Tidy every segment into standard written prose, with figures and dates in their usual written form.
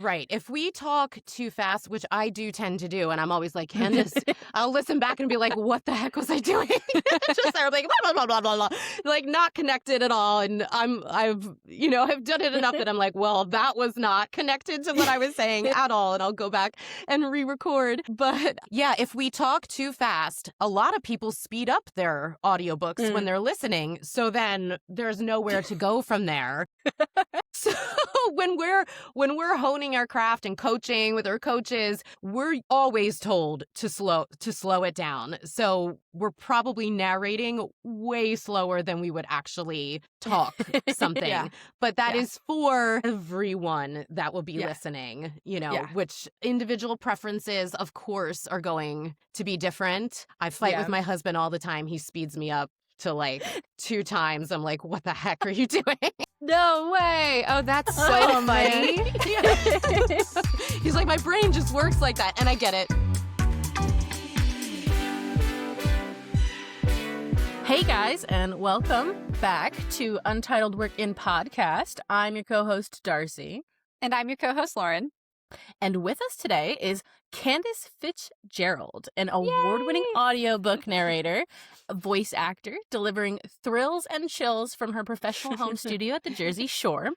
Right. If we talk too fast, which I do tend to do, and I'm always like, Candace, I'll listen back and be like, what the heck was I doing? Just there, like, blah, blah, blah, blah, blah, blah. Like, not connected at all. And I've done it enough that I'm like, well, that was not connected to what I was saying at all. And I'll go back and re-record. But yeah, if we talk too fast, a lot of people speed up their audiobooks when they're listening. So then there's nowhere to go from there. So when we're honing our craft and coaching with our coaches, we're always told to slow it down. So we're probably narrating way slower than we would actually talk something. Yeah. But that is for everyone that will be listening, which individual preferences, of course, are going to be different. I fight with my husband all the time. He speeds me up to like 2 times. I'm like, what the heck are you doing? No way. Oh, that's so funny. He's like, my brain just works like that. And I get it. Hey guys, and welcome back to Untitled Work in Podcast. I'm your co-host, Darcy. And I'm your co-host, Lauren. And with us today is Candace Fitzgerald, an award-winning audiobook narrator, a voice actor, delivering thrills and chills from her professional home studio at the Jersey Shore.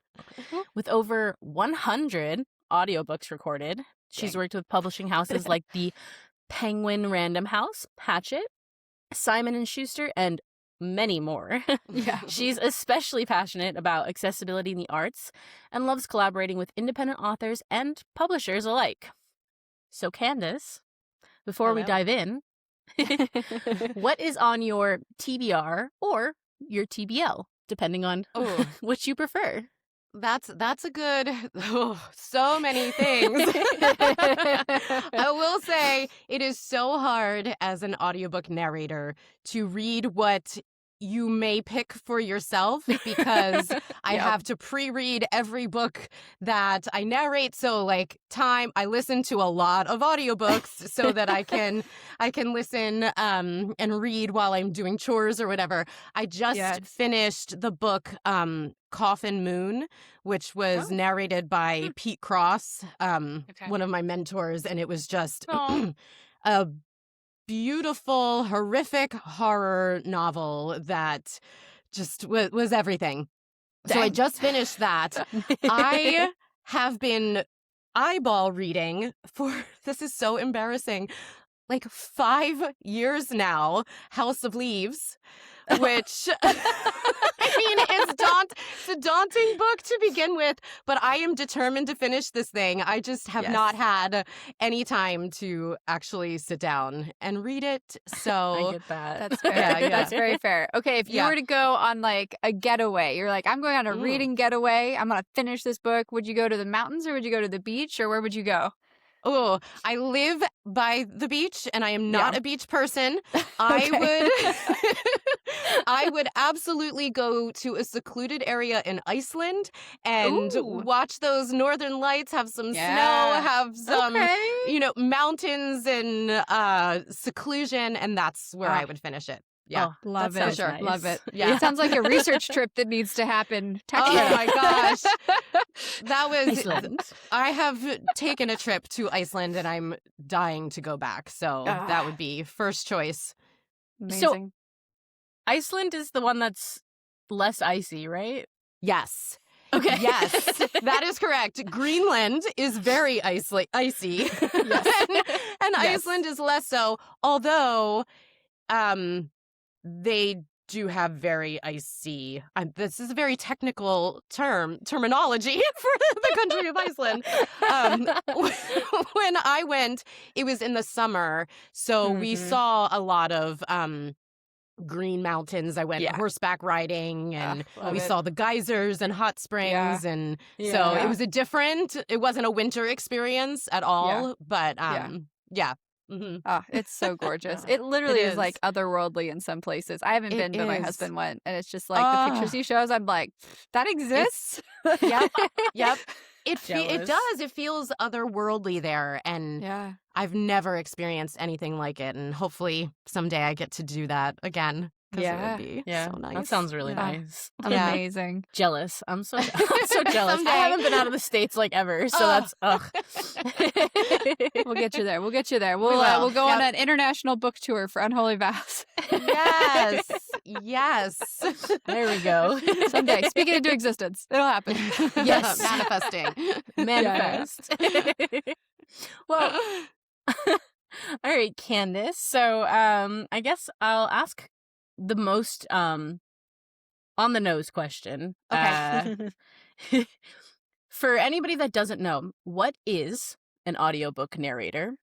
With over 100 audiobooks recorded, she's worked with publishing houses like the Penguin Random House, Hachette, Simon Schuster, and many more. She's especially passionate about accessibility in the arts and loves collaborating with independent authors and publishers alike. So Candace, before we dive in, what is on your TBR or your TBL, depending on which you prefer? That's a good, so many things. I will say it is so hard as an audiobook narrator to read what you may pick for yourself because I have to pre-read every book that I narrate. So I listen to a lot of audiobooks so that I can listen and read while I'm doing chores or whatever. I just finished the book Coffin Moon, which was narrated by Pete Cross, one of my mentors, and it was just a beautiful, horrific horror novel that just was everything. Dang. So I just finished that. I have been eyeball reading for, this is so embarrassing, 5 years now, House of Leaves, which, it's a daunting book to begin with, but I am determined to finish this thing. I just have not had any time to actually sit down and read it, so... I get that. That's fair. That's very fair. Okay, if you were to go on, a getaway, you're like, I'm going on a reading getaway, I'm going to finish this book, would you go to the mountains, or would you go to the beach, or where would you go? Oh, I live by the beach, and I am not a beach person. I would absolutely go to a secluded area in Iceland and watch those northern lights, have some snow, have some, mountains and seclusion, and that's where I would finish it. Yeah, love it. Sure. Nice. Love it. Yeah. It sounds like a research trip that needs to happen. Oh my gosh. That was Iceland. I have taken a trip to Iceland and I'm dying to go back. So that would be first choice. Amazing. So Iceland is the one that's less icy, right? Yes. Okay. Yes, that is correct. Greenland is very icy. and Iceland is less so, although they do have very icy, this is a very technical terminology for the country of Iceland. When I went, it was in the summer, so we saw a lot of green mountains. I went horseback riding, and we saw the geysers and hot springs, and so it was it wasn't a winter experience at all, but Mm-hmm. Oh, it's so gorgeous. It literally is otherworldly in some places. I haven't been, but my husband went, and it's just the pictures he shows, I'm like, that exists? Yep. It does. It feels otherworldly there, and I've never experienced anything like it, and hopefully someday I get to do that again. because it would be so nice. That sounds really nice. Amazing. Jealous. I'm so jealous. I haven't been out of the States like ever, so that's We'll get you there. We'll get you there. We'll go on an international book tour for Unholy Vows. Yes. There we go. Someday. Speak it into existence. It'll happen. Yes. Manifest. Well, all right, Candace. So I guess I'll ask the most on the nose question. Okay. For anybody that doesn't know, what is an audiobook narrator?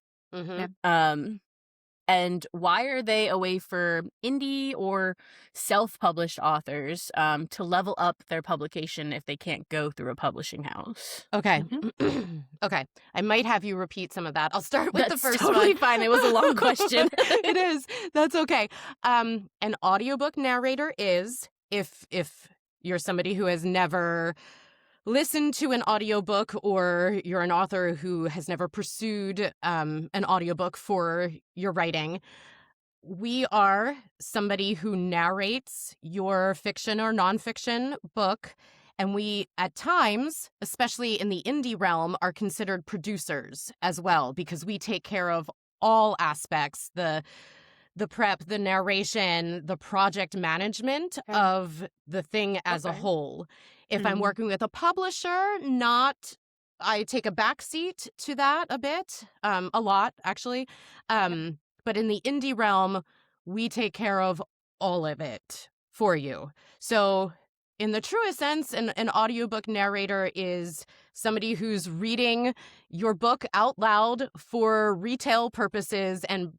And why are they a way for indie or self-published authors to level up their publication if they can't go through a publishing house? Okay. Okay. I might have you repeat some of that. I'll start with the first one. That's totally fine. It was a long question. It is. That's okay. An audiobook narrator is, if you're somebody who has never listened to an audiobook, or you're an author who has never pursued an audiobook for your writing, we are somebody who narrates your fiction or nonfiction book. And we, at times, especially in the indie realm, are considered producers as well, because we take care of all aspects, the prep, the narration, the project management of the thing as a whole. If I'm working with a publisher, I take a backseat to that a bit, a lot, actually. But in the indie realm, we take care of all of it for you. So in the truest sense, an audiobook narrator is somebody who's reading your book out loud for retail purposes and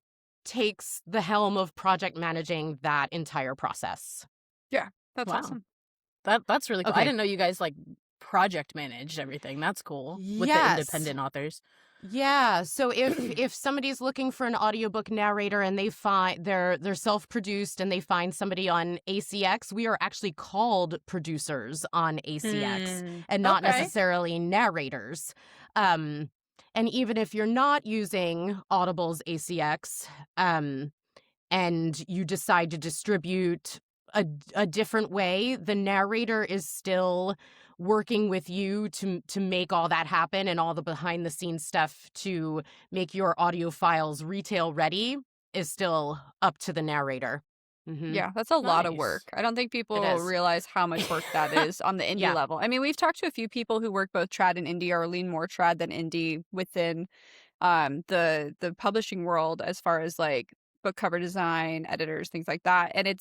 takes the helm of project managing that entire process. Yeah, that's awesome. That's really cool. Okay. I didn't know you guys project managed everything. That's cool. With the independent authors. Yeah. So if somebody's looking for an audiobook narrator and they find they're self-produced and they find somebody on ACX, we are actually called producers on ACX and not necessarily narrators. And even if you're not using Audible's ACX, and you decide to distribute a different way, the narrator is still working with you to make all that happen, and all the behind the scenes stuff to make your audio files retail ready is still up to the narrator. Yeah, that's a lot of work. I don't think people realize how much work that is on the indie level. I mean, we've talked to a few people who work both trad and indie, or lean more trad than indie within the publishing world, as far as book cover design, editors, things like that. And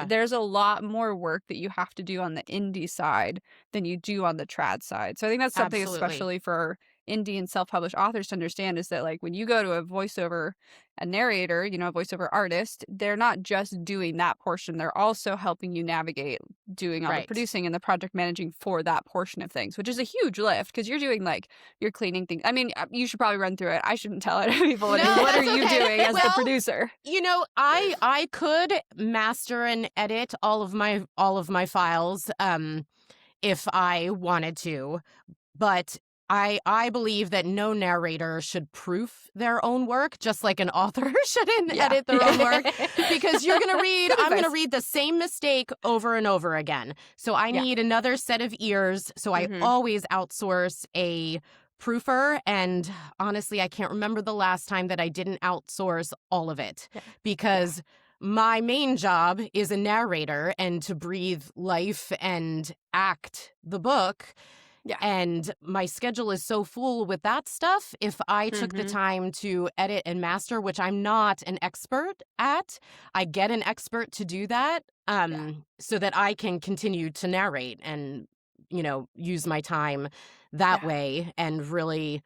there's a lot more work that you have to do on the indie side than you do on the trad side. So I think that's something especially for indie and self-published authors to understand, is that when you go to a narrator, a voiceover artist, they're not just doing that portion. They're also helping you navigate doing all the producing and the project managing for that portion of things, which is a huge lift, because you're doing you're cleaning things. I mean, you should probably run through it. I shouldn't tell it to people. What are you doing as the producer? I could master and edit all of my files if I wanted to, but I believe that no narrator should proof their own work, just like an author shouldn't edit their own work, because I'm going to read the same mistake over and over again. So I need another set of ears. So I always outsource a proofer. And honestly, I can't remember the last time that I didn't outsource all of it, because my main job is a narrator and to breathe life and act the book. Yeah. And my schedule is so full with that stuff. If I took the time to edit and master, which I'm not an expert at, I get an expert to do that so that I can continue to narrate and, use my time that way and really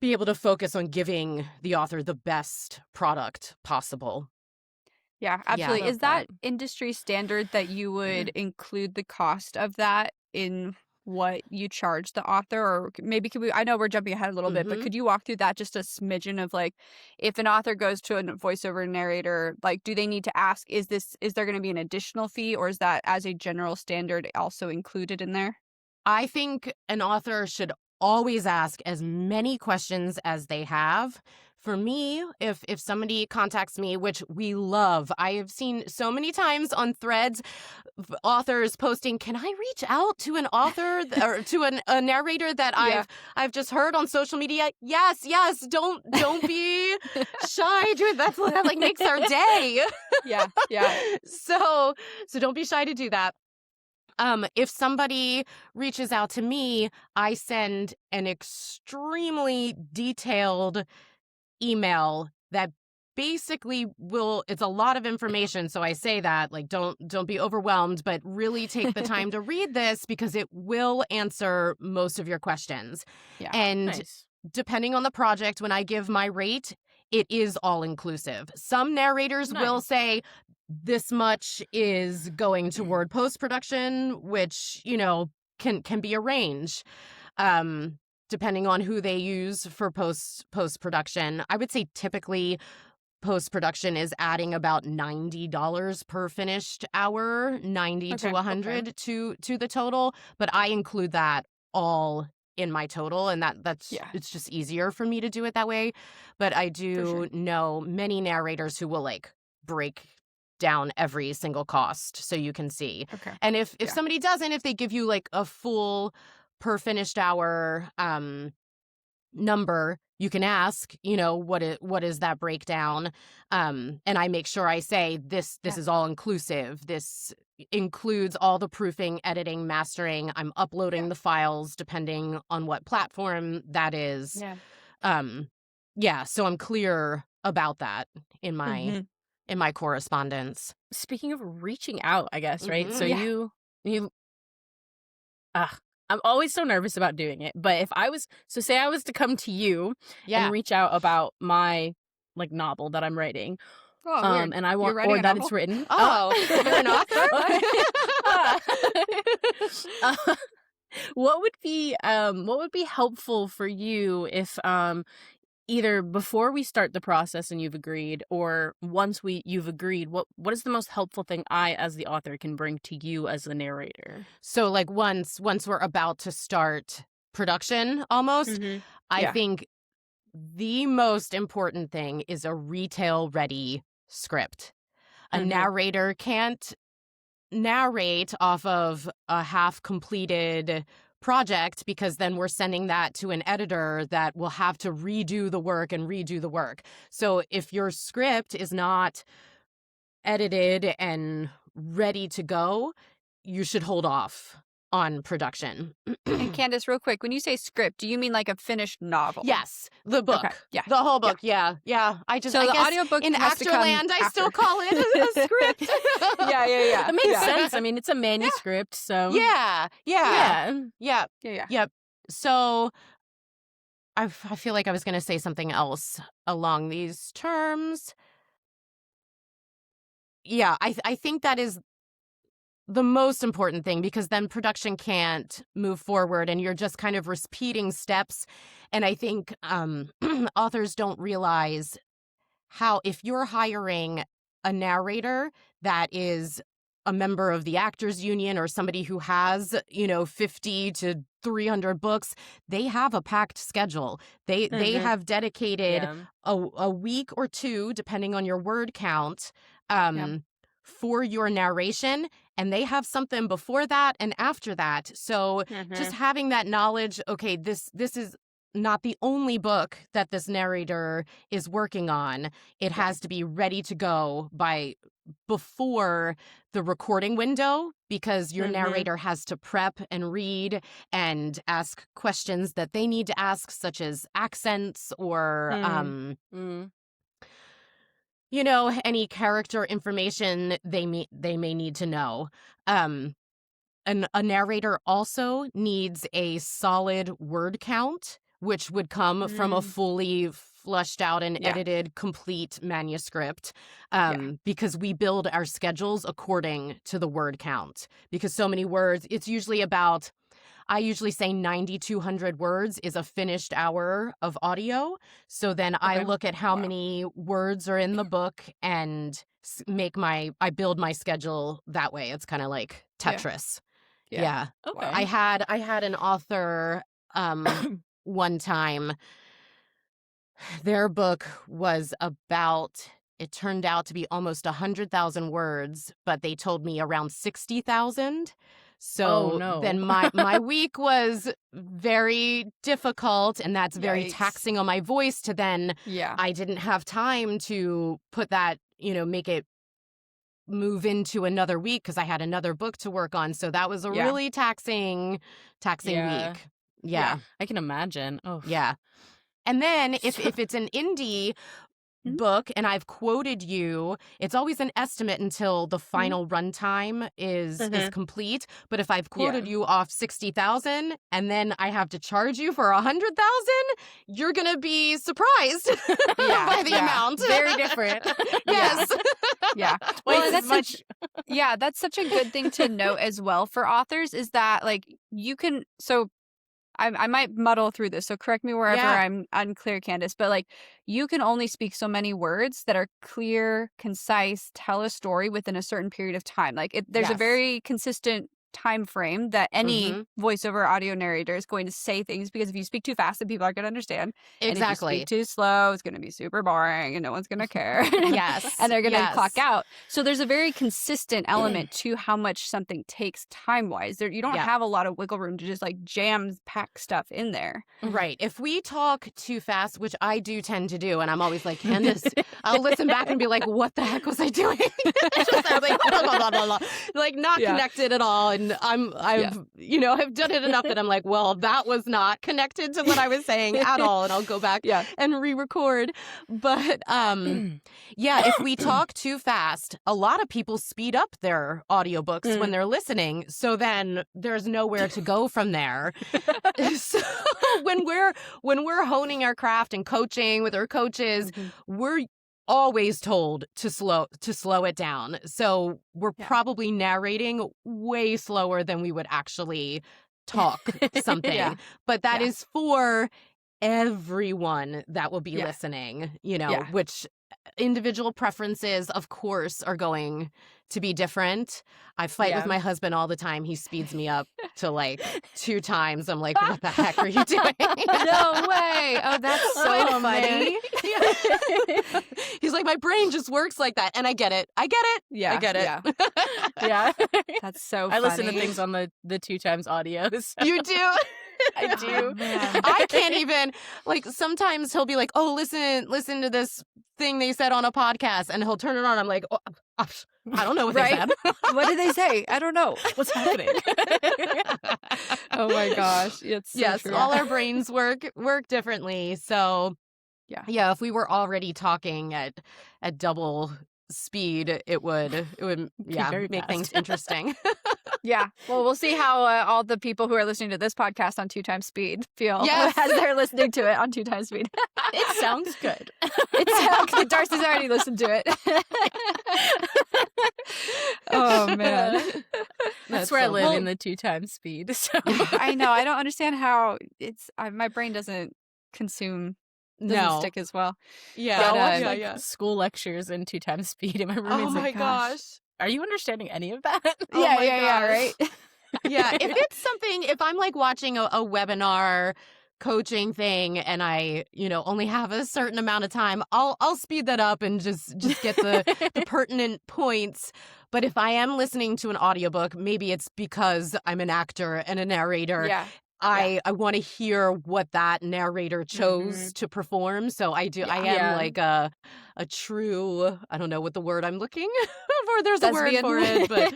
be able to focus on giving the author the best product possible. Yeah, absolutely. Is that industry standard that you would include the cost of that in what you charge the author? Or maybe I know we're jumping ahead a little bit, but could you walk through that, just a smidgen of if an author goes to a voiceover narrator, do they need to ask, is there going to be an additional fee, or is that as a general standard also included in there? I think an author should always ask as many questions as they have for me, if somebody contacts me, which we love, I have seen so many times on threads, authors posting, "Can I reach out to an author or to a narrator that I've just heard on social media?" Yes. Don't be shy. That like makes our day. Yeah. So don't be shy to do that. If somebody reaches out to me, I send an extremely detailed email that basically it's a lot of information. So I say that, like, don't be overwhelmed, but really take the time to read this because it will answer most of your questions. Yeah. And Nice. depending on the project, when I give my rate, it is all inclusive. Some narrators will say this much is going toward post-production, which, can be a range. Depending on who they use for post-production. I would say typically post-production is adding about $90 per finished hour, 90 to 100 to the total, but I include that all in my total, and it's just easier for me to do it that way. But I do know many narrators who will like break down every single cost so you can see. Okay. And if somebody doesn't, if they give you like a full per finished hour number, you can ask, what is that breakdown? And I make sure I say this is all inclusive. This includes all the proofing, editing, mastering. I'm uploading the files depending on what platform that is. So I'm clear about that in my correspondence. Speaking of reaching out, I guess, right? So you I'm always so nervous about doing it, but say I was to come to you and reach out about my like novel that I'm writing, and I want or that it's written. You're an author. What would be helpful for you if either before we start the process and you've agreed, or once you've agreed, what is the most helpful thing I as the author can bring to you as the narrator? So like once we're about to start production almost, I think the most important thing is a retail ready script. A narrator can't narrate off of a half completed project because then we're sending that to an editor that will have to redo the work. So if your script is not edited and ready to go, you should hold off on production. And Candace, real quick, when you say script, do you mean like a finished novel? Yes, the book. Okay. Yeah. The whole book. Yeah. I guess audiobook in Actorland, I still call it a script. Yeah. It makes sense. I mean, it's a manuscript, so Yeah. So I feel like I was going to say something else along these terms. Yeah, I think that is the most important thing, because then production can't move forward and you're just kind of repeating steps. And I think authors don't realize how, if you're hiring a narrator that is a member of the Actors Union or somebody who has, 50 to 300 books, they have a packed schedule. They have dedicated a week or two, depending on your word count, for your narration, and they have something before that and after that. So just having that knowledge, okay, this is not the only book that this narrator is working on. It has to be ready to go before the recording window, because your narrator has to prep and read and ask questions that they need to ask, such as accents or any character information they may need to know. A narrator also needs a solid word count, which would come from a fully flushed out and edited complete manuscript, because we build our schedules according to the word count. Because so many words, it's usually about, I usually say 9,200 words is a finished hour of audio. So then I look at how many words are in the book and I build my schedule that way. It's kind of like Tetris. Yeah. Okay. I had an author one time Their book was about, it turned out to be almost 100,000 words, but they told me around 60,000. So no. then my week was very difficult, and that's very Yikes. taxing on my voice to then, I didn't have time to put that, make it move into another week because I had another book to work on. So that was a really taxing week. Yeah. I can imagine. Oh, yeah. And then if it's an indie book and I've quoted you, it's always an estimate until the final runtime is complete. But if I've quoted you off 60,000 and then I have to charge you for 100,000, you're gonna be surprised by the amount. Very different. Yes. Yeah. Well, that's such a good thing to note as well for authors, is that like you can, so I might muddle through this, so correct me wherever I'm unclear, Candace, but like you can only speak so many words that are clear, concise, tell a story within a certain period of time. Like there's a very consistent time frame that any voiceover audio narrator is going to say things, because if you speak too fast, then people aren't going to understand. Exactly. And if you speak too slow, it's going to be super boring and no one's going to care. Yes. And they're going to clock out. So there's a very consistent element to how much something takes time-wise. You don't have a lot of wiggle room to just like jam-pack stuff in there. Right. If we talk too fast, which I do tend to do, and I'm always like, Candace, I'll listen back and be like, what the heck was I doing? Just, I was like, blah, blah, blah, blah, blah. Like not connected at all. And I've done it enough that I'm like, well, that was not connected to what I was saying at all. And I'll go back and re-record. But if we talk too fast, a lot of people speed up their audiobooks when they're listening. So then there's nowhere to go from there. So when we're honing our craft and coaching with our coaches, we're always told to slow it down. So we're probably narrating way slower than we would actually talk something. But that is for everyone that will be listening, which individual preferences, of course, are going to be different. I fight with my husband all the time. He speeds me up to like 2 times. I'm like, what the heck are you doing? No way. Oh, that's so funny. He's like, my brain just works like that. And I get it. Yeah. I get it. Yeah. That's so funny. I listen to things on the 2 times audios. You do? I do. Oh, I can't even, like, sometimes he'll be like, oh, listen to this thing they said on a podcast, and he'll turn it on. I'm like, oh, I don't know what they said. What did they say? I don't know. What's happening? Oh my gosh. It's so true. All our brains work differently. So yeah, if we were already talking at double speed, it would make things interesting. Yeah. Well, we'll see how all the people who are listening to this podcast on 2 times speed feel as they're listening to it on 2 times speed. It sounds good. Darcy's already listened to it. Oh, man. That's where I live, in the 2 times speed. So. I know. I don't understand how my brain doesn't stick as well. Yeah. School lectures in 2 times speed, and my roommate's oh my gosh. Are you understanding any of that? Yeah, right? Yeah, if I'm like watching a webinar coaching thing and I, only have a certain amount of time, I'll speed that up and just get the pertinent points. But if I am listening to an audiobook, maybe it's because I'm an actor and a narrator. Yeah. I want to hear what that narrator chose to perform. So I am like a true, I don't know what the word I'm looking for. There's a word for it, but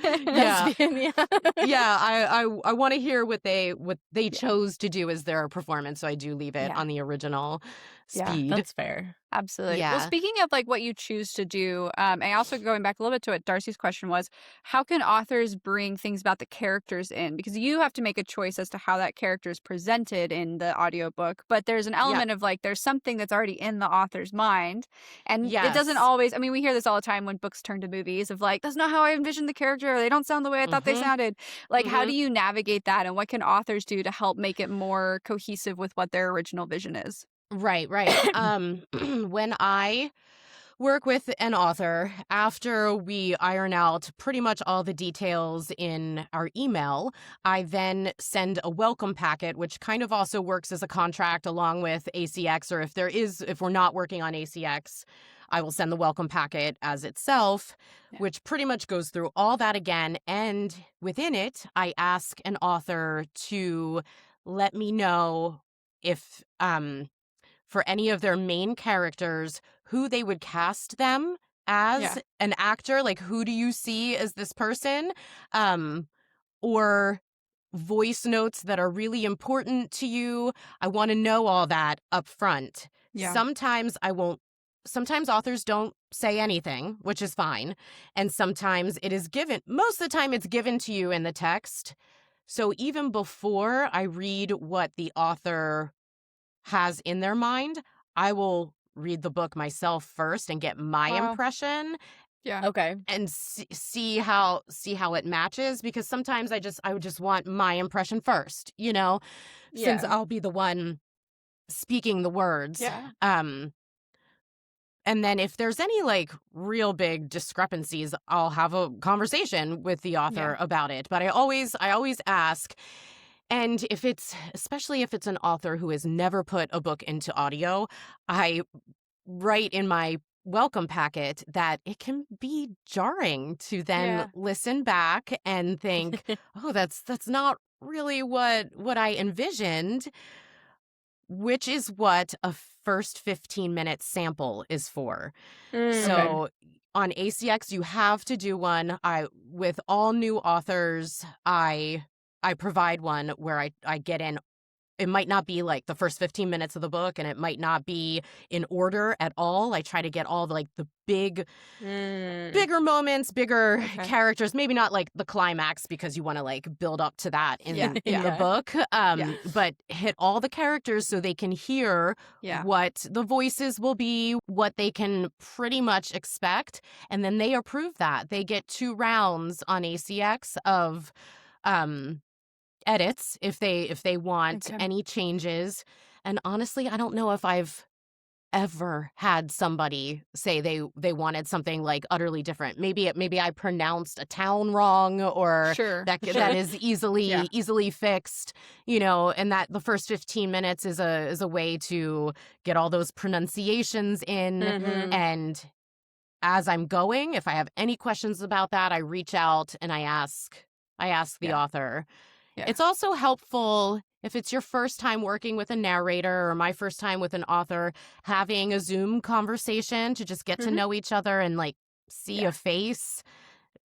I want to hear what they chose to do as their performance. So I do leave it on the original speed. Yeah, that's fair. Absolutely. Yeah. Well, speaking of like what you choose to do, and also going back a little bit to what Darcy's question was, how can authors bring things about the characters in? Because you have to make a choice as to how that character is presented in the audiobook, but there's an element of like, there's something that's already in the author's mind. And it doesn't always, I mean, we hear this all the time when books turn to movies of like, that's not how I envisioned the character, or they don't sound the way I thought they sounded. Like, how do you navigate that? And what can authors do to help make it more cohesive with what their original vision is? Right. When I work with an author, after we iron out pretty much all the details in our email, I then send a welcome packet, which kind of also works as a contract along with ACX, or if we're not working on ACX, I will send the welcome packet as itself, which pretty much goes through all that again. And within it, I ask an author to let me know if, for any of their main characters, who they would cast them as an actor. Like, who do you see as this person? Or voice notes that are really important to you. I want to know all that up front. Yeah. Sometimes authors don't say anything, which is fine. And sometimes it is given. Most of the time it's given to you in the text. So even before I read what the author has in their mind, I will read the book myself first and get my impression. Yeah. Okay. And see how it matches, because sometimes I would just want my impression first, since I'll be the one speaking the words. Yeah. And then if there's any like real big discrepancies, I'll have a conversation with the author about it. But I always ask. And especially if it's an author who has never put a book into audio, I write in my welcome packet that it can be jarring to then listen back and think, oh, that's not really what I envisioned, which is what a first 15-minute sample is for. So on ACX, you have to do one. With all new authors, I provide one where I get in. It might not be like the first 15 minutes of the book, and it might not be in order at all. I try to get all the bigger moments, bigger characters, maybe not like the climax, because you want to like build up to that in the book. But hit all the characters so they can hear what the voices will be, what they can pretty much expect. And then they approve that. They get 2 rounds on ACX of edits if they want any changes. And honestly, I don't know if I've ever had somebody say they wanted something like utterly different. Maybe I pronounced a town wrong, or that is easily fixed, and that the first 15 minutes is a way to get all those pronunciations in. And as I'm going, if I have any questions about that, I reach out and I ask the author. Yeah. It's also helpful if it's your first time working with a narrator, or my first time with an author, having a Zoom conversation to just get to know each other and like see a face.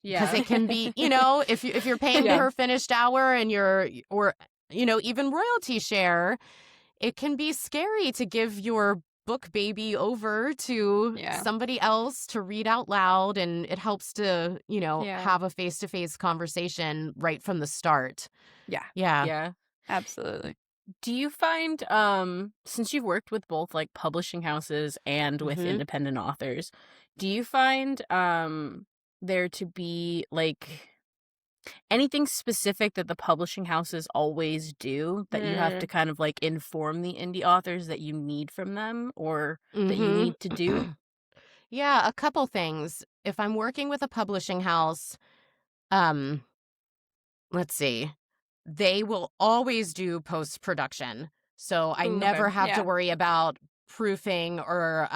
Yeah. Because it can be, if you're paying per finished hour and even royalty share, it can be scary to give your book baby over to somebody else to read out loud, and it helps to have a face-to-face conversation right from the start. Yeah, absolutely. Do you find since you've worked with both like publishing houses and with independent authors, do you find there to be like anything specific that the publishing houses always do that you have to kind of like inform the indie authors that you need from them, or that you need to do? Yeah, a couple things. If I'm working with a publishing house, let's see, they will always do post-production. So I never have to worry about proofing or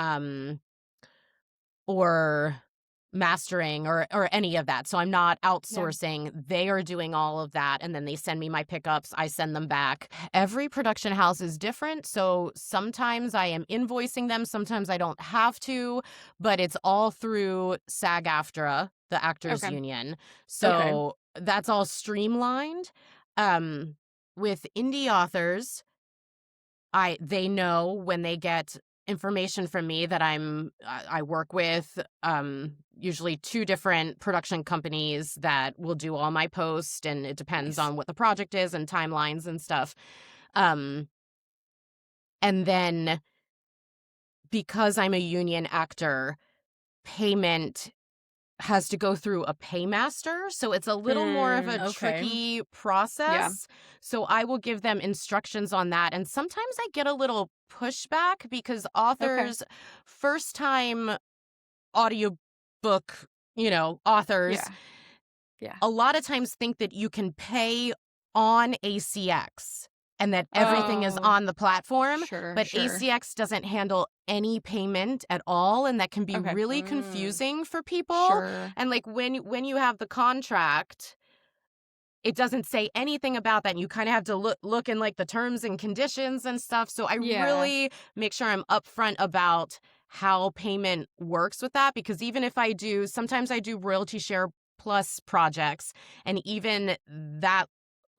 mastering or any of that. So I'm not outsourcing. Yeah. They are doing all of that. And then they send me my pickups. I send them back. Every production house is different. So sometimes I am invoicing them. Sometimes I don't have to, but it's all through SAG-AFTRA, the Actors Union. So that's all streamlined. With indie authors, they know when they get information from me that I work with usually 2 different production companies that will do all my post, and it depends on what the project is and timelines and stuff. And then because I'm a union actor, payment has to go through a paymaster, so it's a little more of a tricky process. Yeah. So I will give them instructions on that, and sometimes I get a little pushback because authors first time audiobook, authors, Yeah. a lot of times think that you can pay on ACX and that everything is on the platform. But ACX doesn't handle any payment at all, and that can be really confusing for people. And like when you have the contract, it doesn't say anything about that. And you kind of have to look in like the terms and conditions and stuff. So I really make sure I'm upfront about how payment works with that, because even if sometimes I do royalty share plus projects, and even that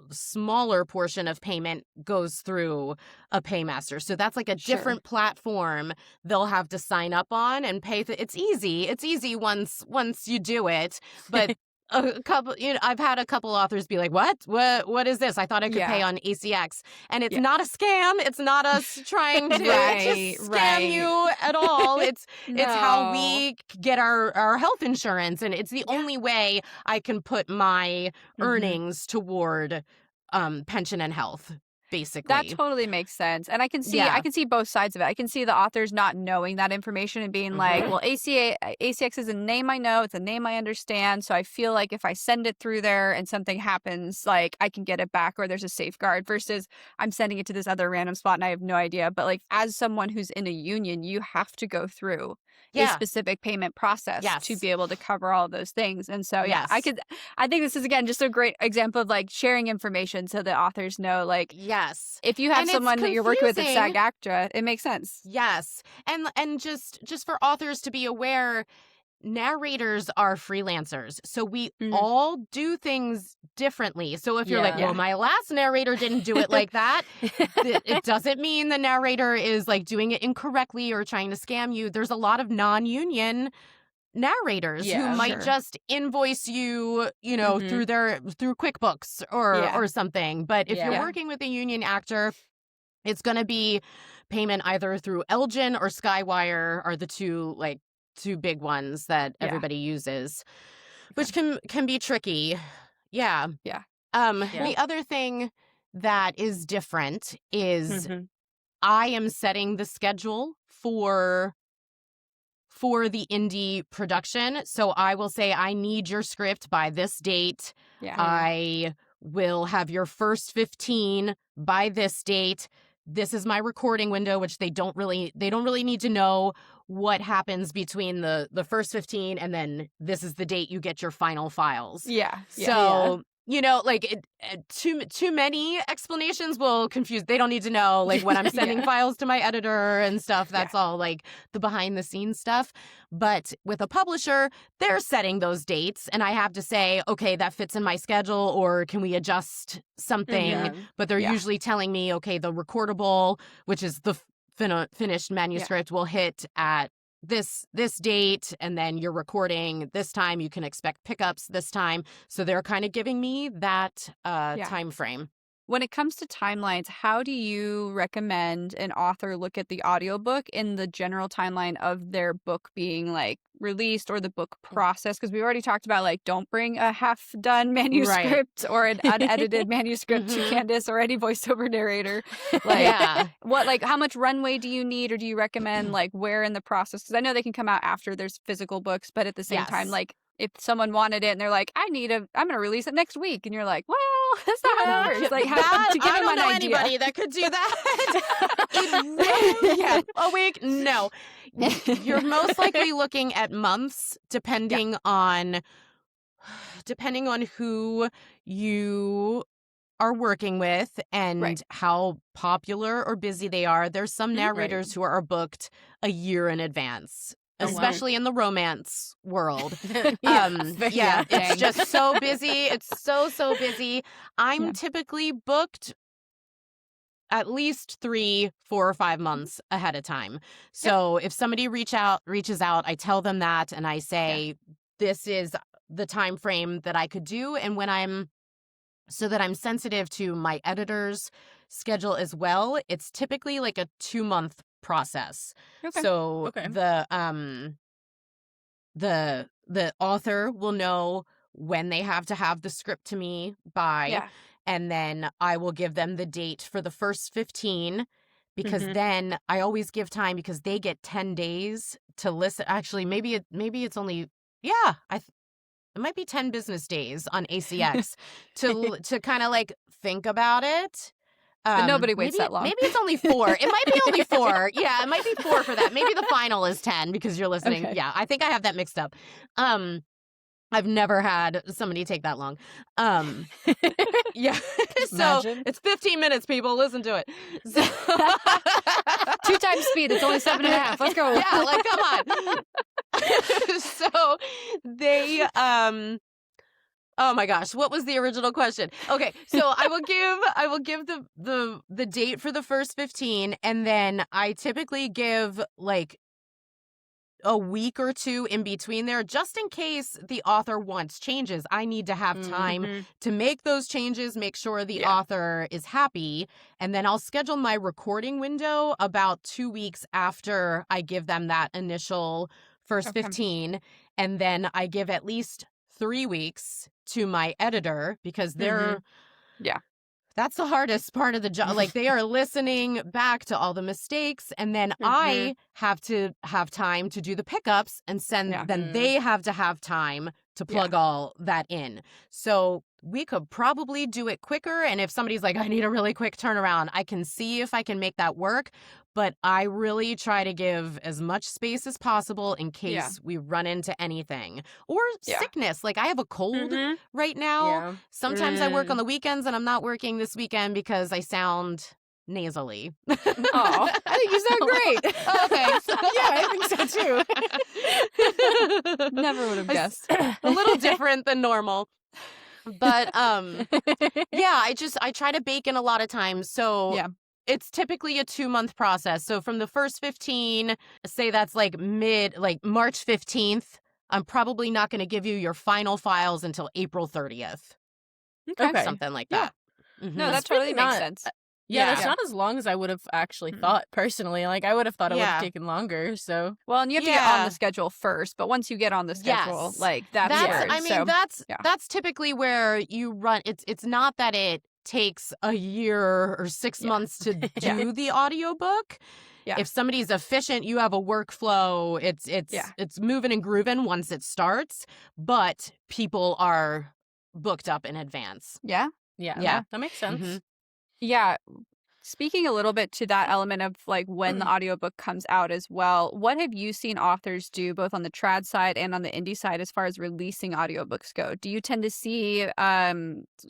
smaller portion of payment goes through a paymaster. So that's like a different platform they'll have to sign up on and pay. It's easy. It's easy once you do it. But a couple, I've had a couple authors be like, what is this? I thought I could pay on ACX. And it's not a scam. It's not us trying to scam you at all. It's how we get our health insurance. And it's the only way I can put my earnings toward pension and health. Basically. That totally makes sense. And I can see both sides of it. I can see the authors not knowing that information and being like, well, ACX is a name I know. It's a name I understand. So I feel like if I send it through there and something happens, like I can get it back or there's a safeguard, versus I'm sending it to this other random spot and I have no idea. But like as someone who's in a union, you have to go through a specific payment process to be able to cover all of those things. And so, I think this is, again, just a great example of like sharing information so the authors know, like, if you have someone that you're working with at SAG-AFTRA, it makes sense. Yes. And just for authors to be aware, narrators are freelancers. So we all do things differently. So if you're like, well, my last narrator didn't do it like that, it doesn't mean the narrator is like doing it incorrectly or trying to scam you. There's a lot of non-union narrators who might just invoice you, through QuickBooks or something. But if you're working with a union actor, it's going to be payment either through Elgin or Skywire are the two big ones that everybody uses, which can be tricky. The other thing that is different is I am setting the schedule for the indie production. So I will say, I need your script by this date. I will have your first 15 by this date. This is my recording window, which they don't really need to know what happens between the first 15 and then this is the date you get your final files. So too many explanations will confuse. They don't need to know like when I'm sending files to my editor and stuff. That's all like the behind the scenes stuff. But with a publisher, they're setting those dates and I have to say, okay, that fits in my schedule, or can we adjust something? But they're usually telling me, okay, the recordable, which is the finished manuscript, will hit at this date, and then you're recording this time. You can expect pickups this time. So they're kind of giving me that time frame. When it comes to timelines, how do you recommend an author look at the audiobook in the general timeline of their book being like released or the book process? Because we already talked about like don't bring a half-done manuscript or an unedited manuscript to Candace or any voiceover narrator. Like how much runway do you need, or do you recommend like where in the process? Because I know they can come out after there's physical books, but at the same time, like if someone wanted it and they're like, I'm going to release it next week. And you're like, well, that's not how it works. Like, to give I them don't an know idea. Anybody that could do that. A week? No. You're most likely looking at months, depending on who you are working with and how popular or busy they are. There's some narrators who are booked a year in advance. Especially in the romance world. It's just so busy. It's so busy. I'm typically booked at least 3, 4, or 5 months ahead of time. So if somebody reaches out, I tell them that and I say, this is the time frame that I could do. And so that I'm sensitive to my editor's schedule as well, it's typically like a 2-month process. So the author will know when they have to have the script to me by, and then I will give them the date for the first 15, because then I always give time, because they get 10 days to listen. Actually, maybe it's only it might be 10 business days on ACX to kind of like think about it. But nobody waits that long. Maybe it's only 4. It might be only 4. Yeah, it might be 4 for that. Maybe the final is 10 because you're listening. Okay. Yeah, I think I have that mixed up. I've never had somebody take that long. Yeah. So it's 15 minutes, people. Listen to it. So 2 times speed. It's only 7.5. Let's go. Yeah, like come on. So they oh my gosh, what was the original question? Okay, so I will give the date for the first 15, and then I typically give like a week or 2 in between there, just in case the author wants changes. I need to have time to make those changes, make sure the author is happy, and then I'll schedule my recording window about 2 weeks after I give them that initial first 15, and then I give at least 3 weeks to my editor because they're that's the hardest part of the job. Like they are listening back to all the mistakes, and then I have to have time to do the pickups and then they have to have time to plug all that in. So we could probably do it quicker. And if somebody's like, I need a really quick turnaround, I can see if I can make that work. But I really try to give as much space as possible in case we run into anything or sickness. Like I have a cold right now. Yeah. Sometimes I work on the weekends, and I'm not working this weekend because I sound nasally. Oh, I think you sound great. Oh, thanks. Yeah, I think so too. Never would have guessed. A little different than normal. But yeah, I try to bake in a lot of time. So it's typically a 2-month process. So from the first 15, say that's like March 15th, I'm probably not going to give you your final files until April 30th. Okay. Something like that. No, that totally makes sense. Yeah, that's not as long as I would have actually thought personally. Like I would have thought it would have taken longer. So and you have to get on the schedule first. But once you get on the schedule, like that's where, I mean, that's typically where you run. It's not that it takes a year or 6 months to do the audiobook. Yeah. If somebody's efficient, you have a workflow. It's moving and grooving once it starts, but people are booked up in advance. Yeah. That makes sense. Yeah. Speaking a little bit to that element of like when the audiobook comes out as well, what have you seen authors do both on the trad side and on the indie side as far as releasing audiobooks go? Do you tend to see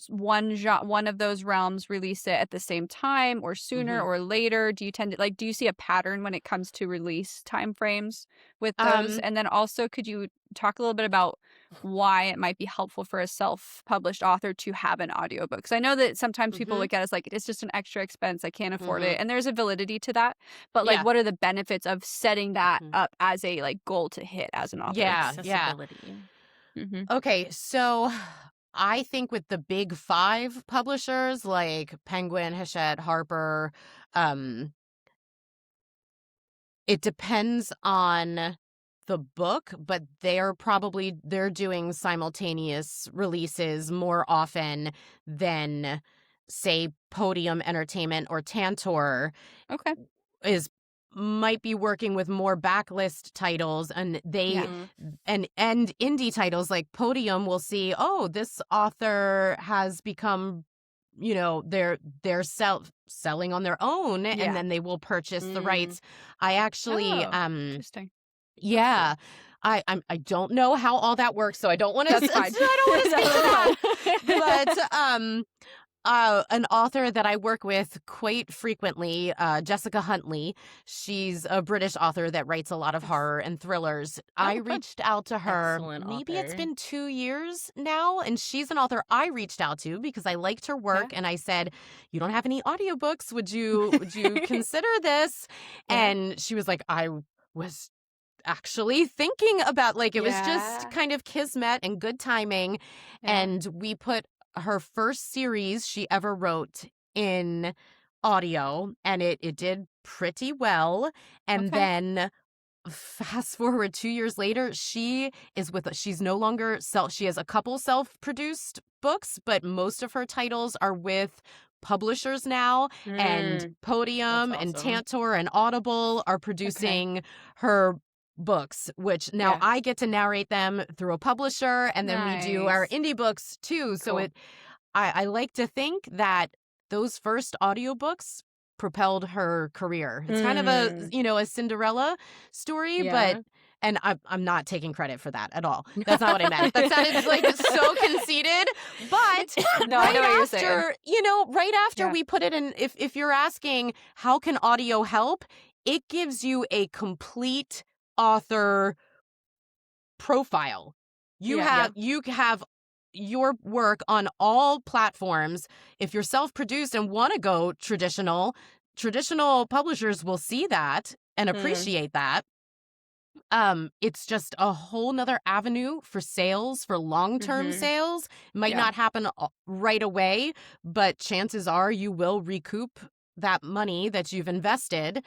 one of those realms release it at the same time or sooner or later? Do you see a pattern when it comes to release timeframes with those? And then also, could you talk a little bit about why it might be helpful for a self-published author to have an audiobook? Because I know that sometimes people look at it as like, it's just an extra expense, I can't afford it, and there's a validity to that, but like what are the benefits of setting that up as a like goal to hit as an author? Accessibility. Okay, so I think with the big 5 publishers like Penguin, Hachette, Harper, it depends on the book, but they're doing simultaneous releases more often than say Podium Entertainment or Tantor. Okay. Might be working with more backlist titles, and they and indie titles like Podium will see, oh, this author has become, they're selling on their own, and then they will purchase the rights. I actually interesting. Yeah. I don't know how all that works, so I don't want to speak to that. But an author that I work with quite frequently, Jessica Huntley, she's a British author that writes a lot of horror and thrillers. I reached out to her, maybe it's been 2 years now, and she's an author I reached out to because I liked her work, and I said, you don't have any audiobooks, would you consider this? And she was like, I was actually thinking about, like, it was just kind of kismet and good timing, and we put her first series she ever wrote in audio, and it did pretty well. And then fast forward 2 years later, she's no longer she has a couple self-produced books, but most of her titles are with publishers now, and Podium and Tantor and Audible are producing her books, which now I get to narrate them through a publisher, and then we do our indie books too. So I like to think that those first audiobooks propelled her career. It's kind of a Cinderella story, but and I'm not taking credit for that at all. That's not what I meant. That sounded like so conceited. But no, I know what you're saying. Right after we put it in, if you're asking how can audio help, it gives you a complete author profile. You have your work on all platforms. If you're self-produced and want to go traditional publishers will see that and appreciate that. It's just a whole nother avenue for sales, for long-term sales. It might not happen right away, but chances are you will recoup that money that you've invested.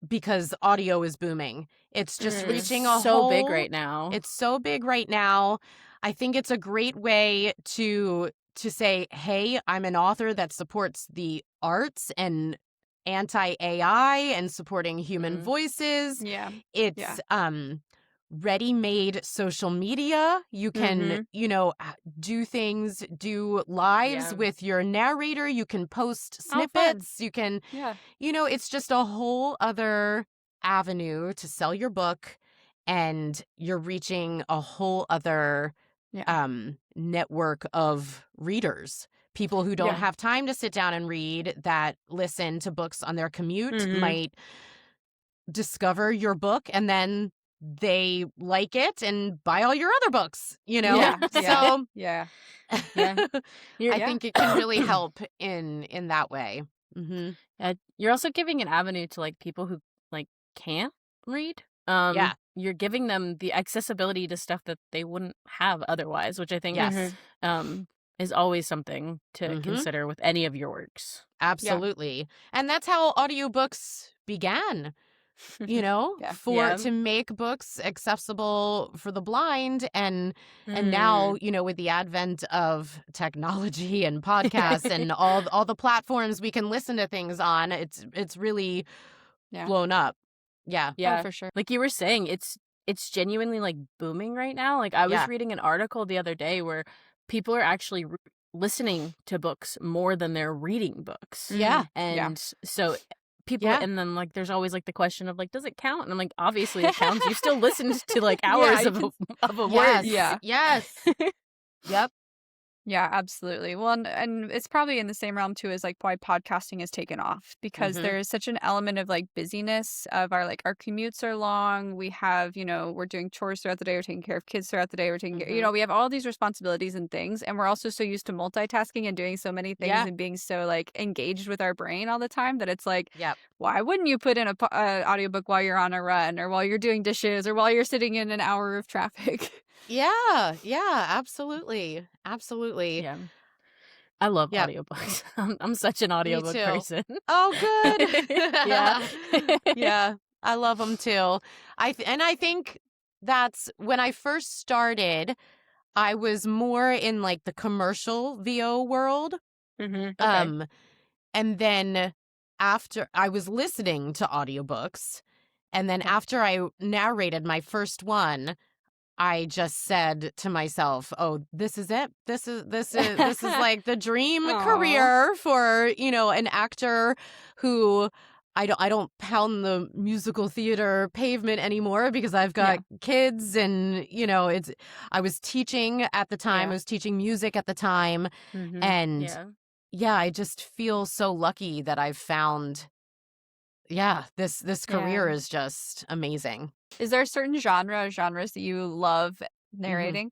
Because audio is booming. It's just reaching so big right now. It's so big right now. I think it's a great way to say, hey, I'm an author that supports the arts and anti-AI and supporting human voices. Yeah. It's ready-made social media. You can, do things, do lives with your narrator. You can post snippets. You can, it's just a whole other avenue to sell your book, and you're reaching a whole other network of readers. People who don't have time to sit down and read, that listen to books on their commute, might discover your book, and then they like it and buy all your other books, So I think it can really help in that way. You're also giving an avenue to like people who like can't read. You're giving them the accessibility to stuff that they wouldn't have otherwise, which I think is always something to consider with any of your works. Absolutely. And that's how audiobooks began. To make books accessible for the blind, and now, with the advent of technology and podcasts and all the platforms we can listen to things on, it's really blown up. Yeah. Oh, for sure. Like you were saying, it's genuinely like booming right now. Like I was reading an article the other day where people are actually listening to books more than they're reading books. Yeah. And so people, and then like there's always like the question of like, does it count? And I'm like, obviously it counts. You still listened to like hours of a word. Yes. Yep. Yeah, absolutely. Well, and it's probably in the same realm too as like why podcasting has taken off, because there is such an element of like busyness of our commutes are long. We have, we're doing chores throughout the day. We're taking care of kids throughout the day. We're taking care, we have all these responsibilities and things. And we're also so used to multitasking and doing so many things and being so like engaged with our brain all the time that it's like, why wouldn't you put in an audiobook while you're on a run or while you're doing dishes or while you're sitting in an hour of traffic? Yeah, absolutely. Yeah. I love audiobooks. I'm such an audiobook person. Oh, good. Yeah. I love them too. I think that's when I first started, I was more in like the commercial VO world. Okay. And then after I was listening to audiobooks, and then after I narrated my first one, I just said to myself, "Oh, this is it. This is like the dream career for, an actor who I don't pound the musical theater pavement anymore because I've got kids, and I was teaching at the time. I was teaching music at the time, and I just feel so lucky that I've found this career is just amazing." Is there a certain genres that you love narrating?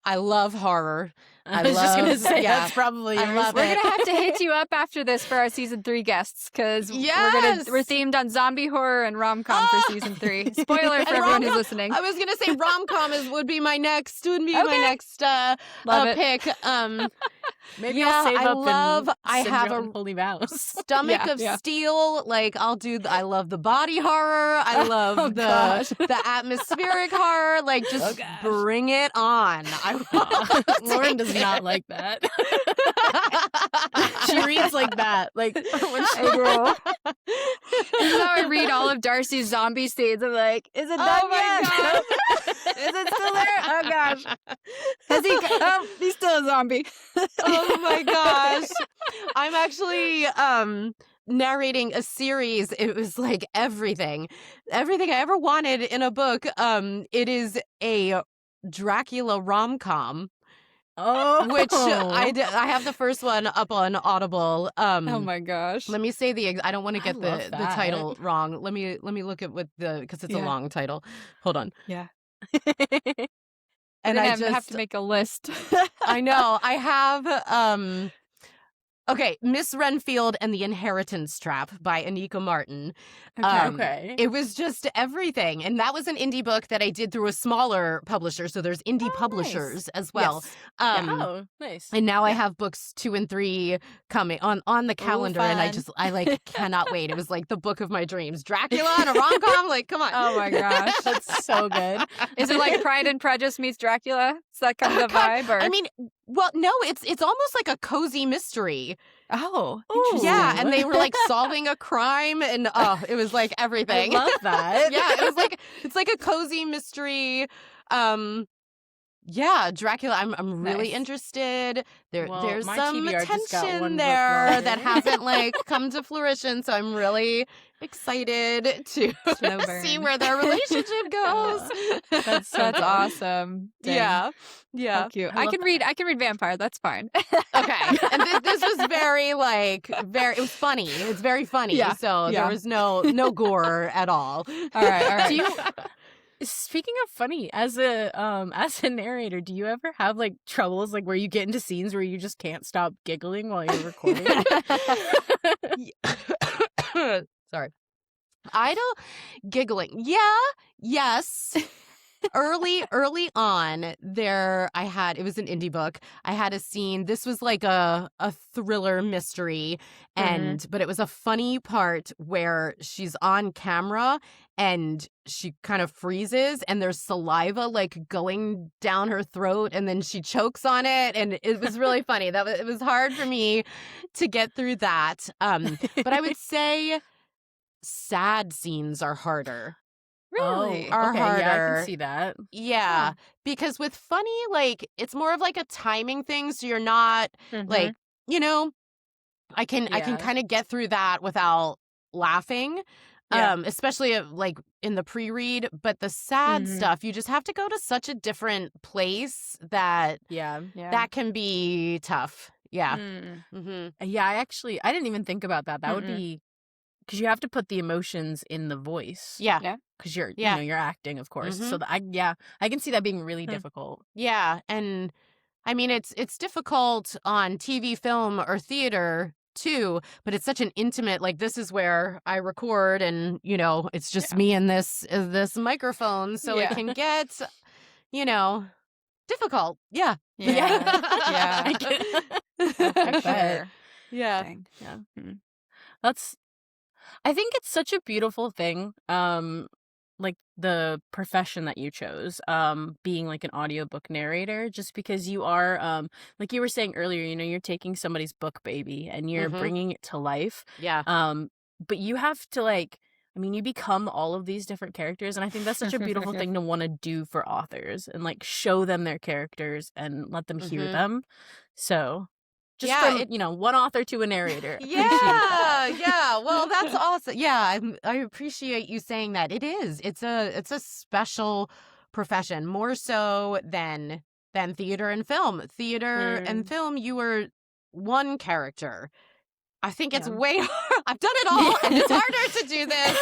I love horror. I was just going to say that's probably yours. We're going to have to hit you up after this for our season 3 guests, because we're themed on zombie horror and rom-com for season 3. Spoiler for everyone who's listening. I was going to say rom-com would be my next pick. Maybe I'll save up I have a Holy Mouse. Stomach of steel. Like I love the body horror. I love the atmospheric horror. Like just bring it on. Lauren does not like that. She reads like that. Like when she This is how I read all of Darcy's zombie scenes. I'm like, is it done Oh yet? my Is it still there? Oh gosh. Has he? Oh, he's still a zombie. Oh my gosh. I'm actually narrating a series. It was like everything I ever wanted in a book. It is a Dracula rom-com. Oh, Which I have the first one up on Audible. Oh my gosh. Let me say I don't want to I get love the that. title wrong. Let me look at what because it's a long title. Hold on. Yeah. And I I just have to make a list. I know. I have okay, Miss Renfield and the Inheritance Trap by Anika Martin. Okay. It was just everything. And that was an indie book that I did through a smaller publisher. So there's indie publishers as well. Yes. Oh, nice. And now I have books 2 and 3 coming on the calendar. And I like cannot wait. It was like the book of my dreams. Dracula and a rom-com. Like, come on. Oh my gosh. That's so good. Is it like Pride and Prejudice meets Dracula? Is that kind of the vibe? Or? I mean, well, no, it's almost like a cozy mystery. Oh, Ooh. Yeah, and they were like solving a crime, and it was like everything. I love that. Yeah, it's like a cozy mystery. Yeah, Dracula. I'm really interesed. There's my some TBR just got tension one book there longer. that hasn't like come to fruition, so I'm really excited to Slow see burn. where their relationship goes. That's so That's fun. awesome. Dang. Yeah. How cute. I I love can read Vampire. That's fine. Okay, and this was very it was funny. It's very funny. Yeah, So yeah. there was no gore at all. All right. Do you? Speaking of funny, as a narrator, do you ever have like troubles like where you get into scenes where you just can't stop giggling while you're recording? Sorry. Idle giggling. Yeah. Yes. Early on, it was an indie book. I had a scene. This was like a thriller mystery, but it was a funny part where she's on camera and she kind of freezes and there's saliva like going down her throat and then she chokes on it, and it was really funny. It was hard for me to get through that. But I would say sad scenes are harder. Really? Are okay, yeah, I harder. can see that. Yeah, because with funny, like, it's more of like a timing thing, so you're not like, I can kind of get through that without laughing. Especially like in the pre-read, but the sad stuff, you just have to go to such a different place that that can be tough. Yeah. Yeah, I didn't even think about that. That would be because you have to put the emotions in the voice. Yeah. Because you're you're acting, of course. So I can see that being really difficult. Yeah, and I mean it's difficult on TV, film, or theater too, but it's such an intimate, like, this is where I record, and it's just me and this microphone, so it can get difficult. Yeah. Yeah. For sure. Yeah. Dang. Yeah. I think it's such a beautiful thing, like the profession that you chose, being like an audiobook narrator, just because you are, like you were saying earlier, you're taking somebody's book baby and you're bringing it to life. Yeah. But you have to you become all of these different characters, and I think that's such a beautiful thing to want to do for authors and like show them their characters and let them hear them. So just from one author to a narrator. Yeah. Well, that's awesome. Yeah, I appreciate you saying that. It's a special profession, more so than theater and film. Theater and film, you were one character. I think it's way hard. I've done it all, and it's harder to do this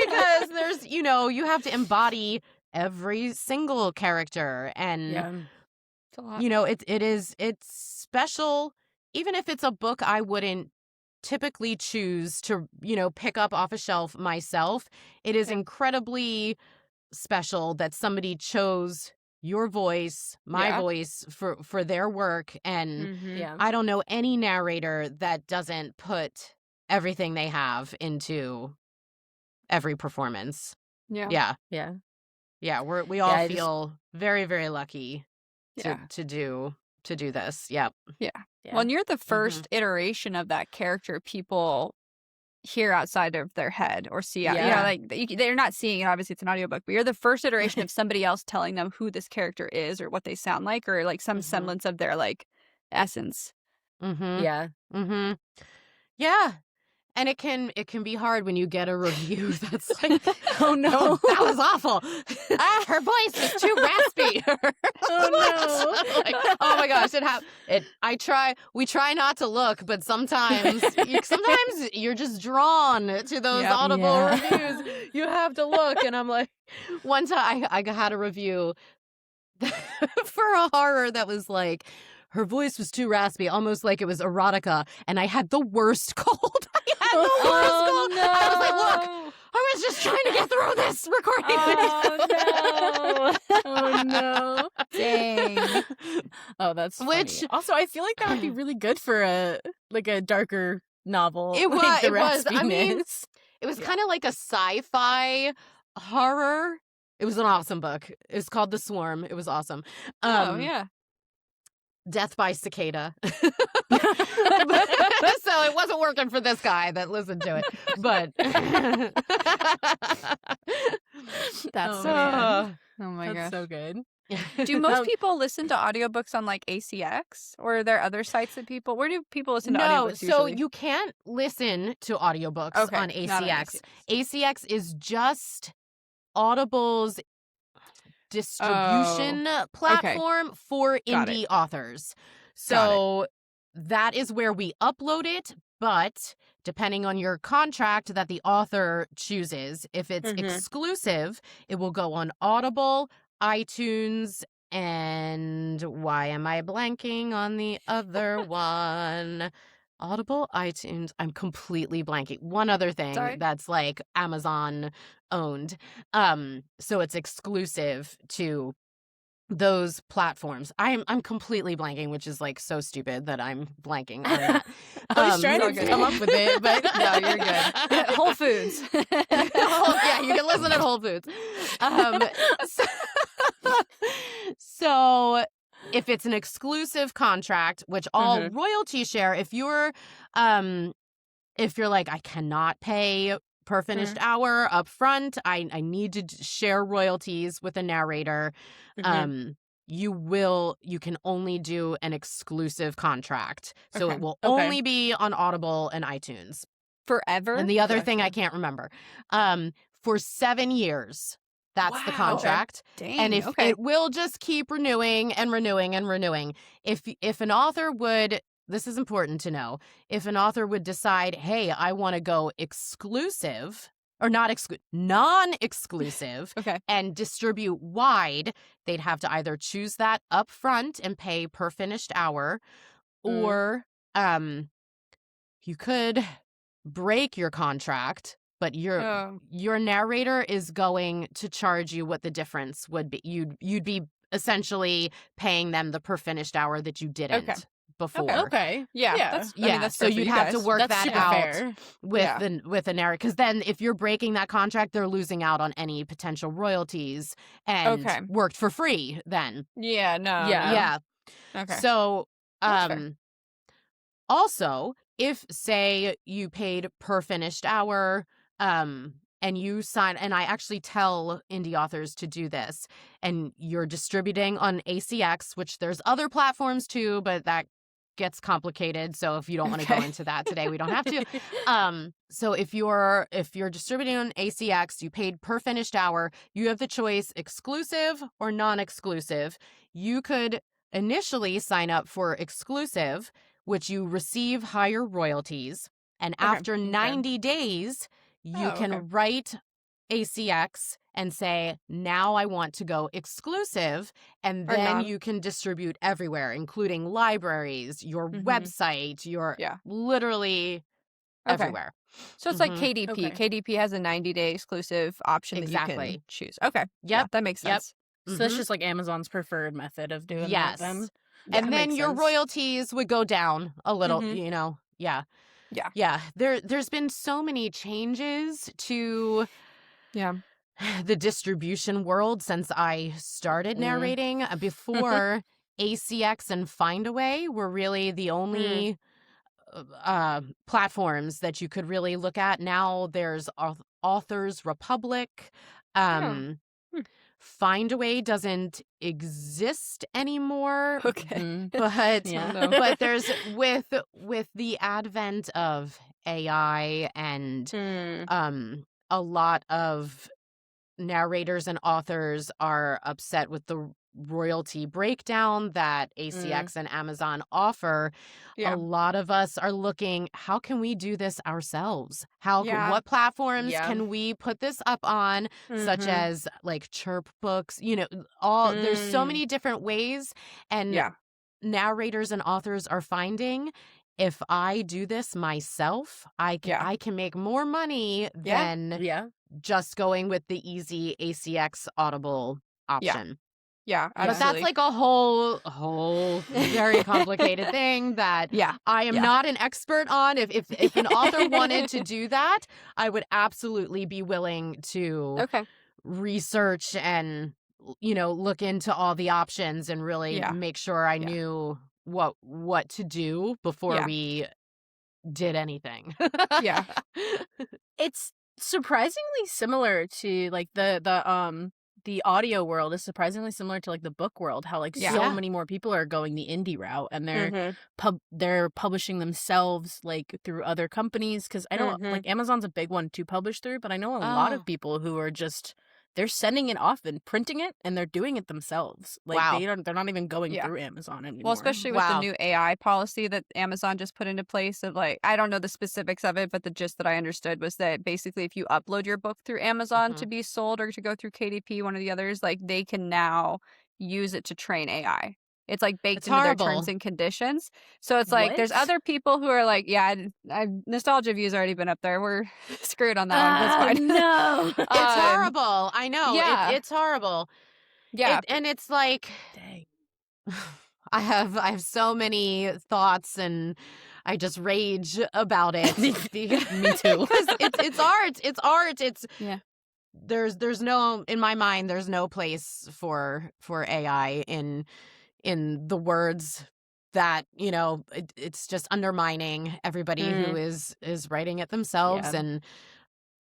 because there's you have to embody every single character, and it's a lot. it's special. Even if it's a book I wouldn't typically choose to, pick up off a shelf myself, it is incredibly special that somebody chose your voice, my voice for their work. And I don't know any narrator that doesn't put everything they have into every performance. Yeah. We all feel very, very lucky to do this. Yep. Yeah. Well, and you're the first iteration of that character people hear outside of their head or see out. You know, like they're not seeing it. Obviously, it's an audiobook, but you're the first iteration of somebody else telling them who this character is or what they sound like or like some semblance of their like essence. Yeah. Yeah. And it can be hard when you get a review that's like, oh no, that was awful. Her voice is too raspy. oh no. Like, oh my gosh, we try not to look, but sometimes you're just drawn to those Audible reviews. You have to look. And I'm like, one time I had a review for a horror that was like, her voice was too raspy, almost like it was erotica, and I had the worst cold. I was like, look, I was just trying to get through this recording. Oh no. Dang. Oh, that's funny. Also, I feel like that would be really good for a darker novel. It was. Like it was. I mean, it was kind of like a sci-fi horror. It was an awesome book. It's called The Swarm. It was awesome. Yeah. Death by Cicada. So it wasn't working for this guy that listened to it. But that's oh my gosh. That's so good. Do most people listen to audiobooks on like ACX, or are there other sites that people? Where do people listen to audiobooks usually? So you can't listen to audiobooks on ACX. ACX is just Audible's distribution platform for indie authors. So that is where we upload it, but depending on your contract that the author chooses, if it's exclusive, it will go on Audible, iTunes, and why am I blanking on the other one? Audible, iTunes. I'm completely blanking. One other thing that's like Amazon owned. So it's exclusive to those platforms. I'm completely blanking, which is like so stupid that I'm blanking on that. I was trying to come up with it, but no, you're good. Whole Foods. Yeah, you can listen at Whole Foods. So if it's an exclusive contract, which all royalty share, if you're like, I cannot pay per finished hour up front, I need to share royalties with a narrator, you can only do an exclusive contract. So it will only be on Audible and iTunes. Forever? And the other thing I can't remember. For 7 years. That's the contract. Dang, and if it will just keep renewing and renewing and renewing. If an author would, this is important to know, if an author would decide, hey, I want to go exclusive or non-exclusive and distribute wide, they'd have to either choose that up front and pay per finished hour, or you could break your contract, but your narrator is going to charge you what the difference would be. You'd be essentially paying them the per finished hour that you didn't before. Yeah. That's so you'd have to work that out with a narrator, because then if you're breaking that contract, they're losing out on any potential royalties and worked for free then. So also, if say you paid per finished hour, and you sign, and I actually tell indie authors to do this, and you're distributing on ACX, which there's other platforms too, but that gets complicated. So if you don't want to go into that today, we don't have to. So if you're distributing on ACX, you paid per finished hour, you have the choice exclusive or non-exclusive. You could initially sign up for exclusive, which you receive higher royalties. And after 90 days, you can write ACX and say, now I want to go exclusive. And then you can distribute everywhere, including libraries, your website, your literally everywhere. So it's like KDP. KDP has a 90-day exclusive option that you can choose. Okay. Yeah, that makes sense. So that's just like Amazon's preferred method of doing that then. And then your royalties would go down a little, you know. Yeah. There's been so many changes to the distribution world since I started narrating. Before, ACX and Findaway were really the only platforms that you could really look at. Now there's Authors Republic. Oh. Findaway doesn't exist anymore. Okay. But Yeah. but there's with the advent of AI and a lot of narrators and authors are upset with the royalty breakdown that ACX and Amazon offer. Yeah. A lot of us are looking, how can we do this ourselves? Yeah. What platforms Yeah. can we put this up on, such as like Chirp Books, there's so many different ways, and Yeah. narrators and authors are finding, if I do this myself, I can make more money than just going with the easy ACX Audible option. Yeah, absolutely. But that's like a whole very complicated thing that I am not an expert on. If an author wanted to do that, I would absolutely be willing to research and look into all the options and really make sure I knew what to do before we did anything. Yeah. It's surprisingly similar to like the audio world is surprisingly similar to like the book world, how like so many more people are going the indie route, and they're publishing themselves like through other companies, because I know like Amazon's a big one to publish through, but I know a lot of people who are just, they're sending it off and printing it, and they're doing it themselves. Like they're not even going through Amazon anymore. Well, especially with the new AI policy that Amazon just put into place of like, I don't know the specifics of it, but the gist that I understood was that basically if you upload your book through Amazon to be sold or to go through KDP, one of the others, like they can now use it to train AI. It's like baked into their terms and conditions. So it's like there's other people who are like, Nostalgia View's already been up there. We're screwed on that one. That's fine. No. It's horrible. I know. Yeah. It's horrible. Yeah. And it's like, dang. I have so many thoughts, and I just rage about it. Me too. Because it's art. It's art. It's there's no, in my mind, there's no place for AI in the words that, it's just undermining everybody who is writing it themselves. And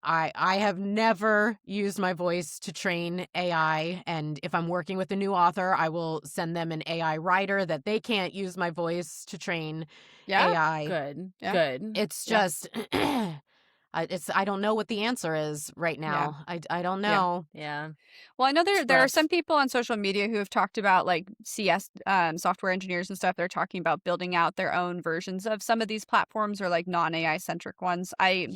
I have never used my voice to train AI, and if I'm working with a new author, I will send them an AI writer that they can't use my voice to train AI. Good. It's just I don't know what the answer is right now. I don't know. Yeah. Well, I know there are some people on social media who have talked about like CS software engineers and stuff. They're talking about building out their own versions of some of these platforms, or like non-AI centric ones. A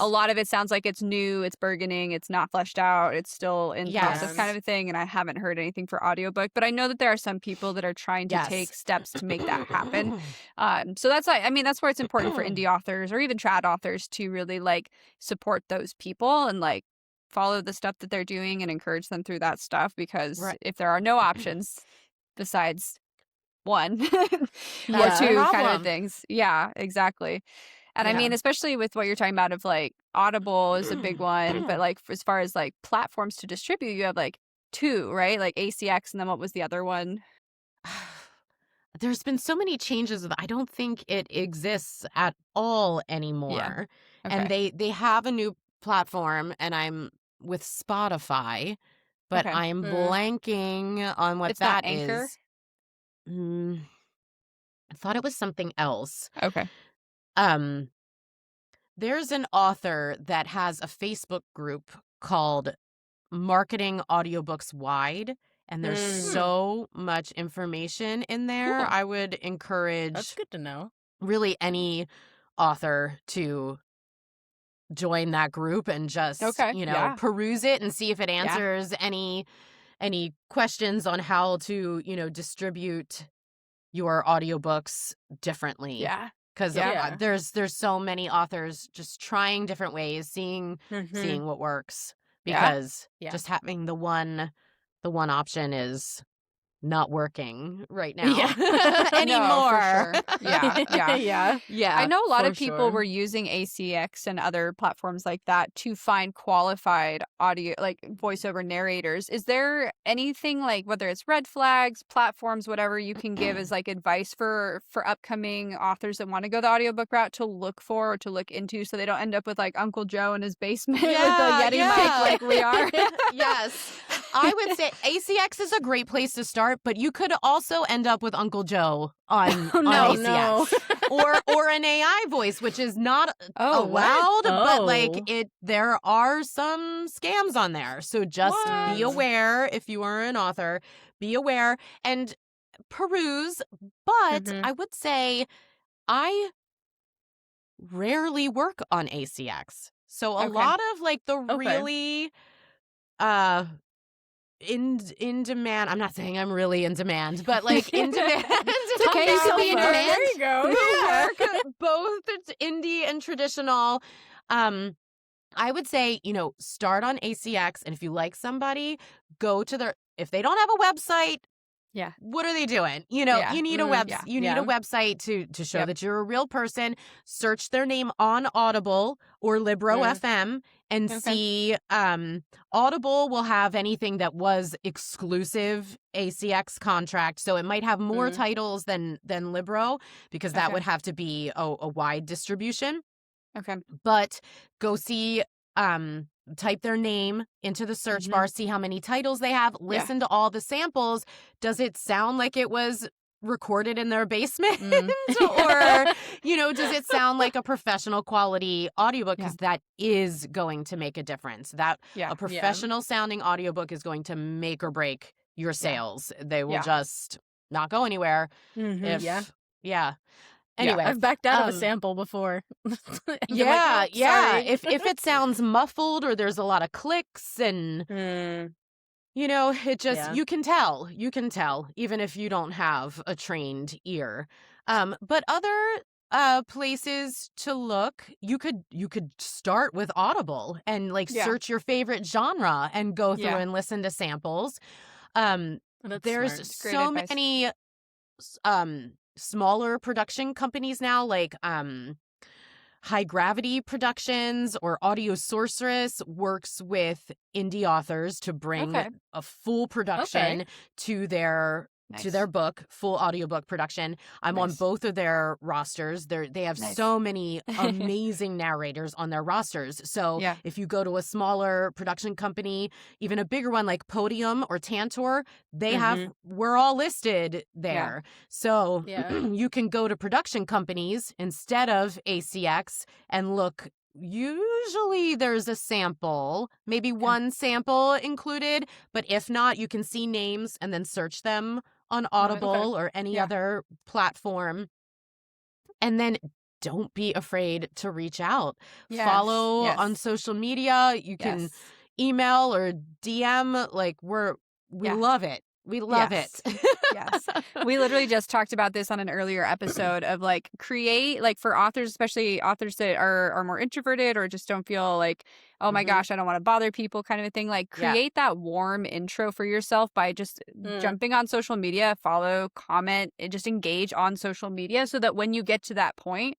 lot of it sounds like it's new, it's burgeoning, it's not fleshed out, it's still in process kind of a thing. And I haven't heard anything for audiobook, but I know that there are some people that are trying to take steps to make that happen. So that's where it's important for indie authors or even trad authors to really like support those people and like follow the stuff that they're doing and encourage them through that stuff, because if there are no options besides one or two kind of things. Yeah, exactly. And I mean, especially with what you're talking about of like Audible is a big one, but like as far as like platforms to distribute, you have like two, right? Like ACX, and then what was the other one? There's been so many changes that I don't think it exists at all anymore. And they have a new platform, and I'm with Spotify, but I'm blanking on what that is. Anchor? I thought it was something else. Okay. There's an author that has a Facebook group called Marketing Audiobooks Wide, and there's so much information in there. Cool. I would encourage, that's good to know, really any author to join that group and just peruse it and see if it answers any questions on how to distribute your audiobooks differently. Because there's so many authors just trying different ways, seeing what works, because just having the one option is not working right now No, anymore. for sure. Yeah. I know a lot for of people sure. were using ACX and other platforms like that to find qualified audio, like voiceover narrators. Is there anything like, whether it's red flags, platforms, whatever, you can give as like advice for upcoming authors that want to go the audiobook route to look for or to look into, so they don't end up with like Uncle Joe in his basement with the Yeti mic like we are? Yes. I would say ACX is a great place to start, but you could also end up with Uncle Joe on ACX. or an AI voice, which is not allowed, but like there are some scams on there. So just be aware. If you are an author, be aware and peruse. But I would say I rarely work on ACX. So a lot of like the really in demand. I'm not saying I'm really in demand, but like in demand. It's okay. You could be in demand. There you go. Who work both indie and traditional. I would say, start on ACX, and if you like somebody, go to if they don't have a website, what are they doing? You need a need a website to show that you're a real person. Search their name on Audible or Libro FM and see. Audible will have anything that was exclusive ACX contract, so it might have more titles than Libro, because that would have to be a wide distribution. Okay. But go see, type their name into the search bar, see how many titles they have, listen to all the samples. Does it sound like it was recorded in their basement? Or, does it sound like a professional quality audiobook? Because that is going to make a difference. A professional sounding audiobook is going to make or break your sales. They will just not go anywhere. Anyway, I've backed out of a sample before. Sorry. If it sounds muffled or there's a lot of clicks and it just you can tell, even if you don't have a trained ear. But other places to look, you could start with Audible and search your favorite genre and go through and listen to samples. There's so many smaller production companies now, like High Gravity Productions or Audio Sorceress works with indie authors to bring a full production to their book, full audiobook production. I'm on both of their rosters. They have so many amazing narrators on their rosters. So if you go to a smaller production company, even a bigger one like Podium or Tantor, we're all listed there. So you can go to production companies instead of ACX and look. Usually there's a sample, maybe one sample included, but if not, you can see names and then search them on Audible or any other platform. And then don't be afraid to reach out. Follow on social media. You can email or DM. Like we love it. We love it. Yes. We literally just talked about this on an earlier episode of create, for authors, especially authors that are more introverted or just don't feel like, oh my gosh, I don't want to bother people kind of a thing. Create that warm intro for yourself by just jumping on social media, follow, comment, and just engage on social media, so that when you get to that point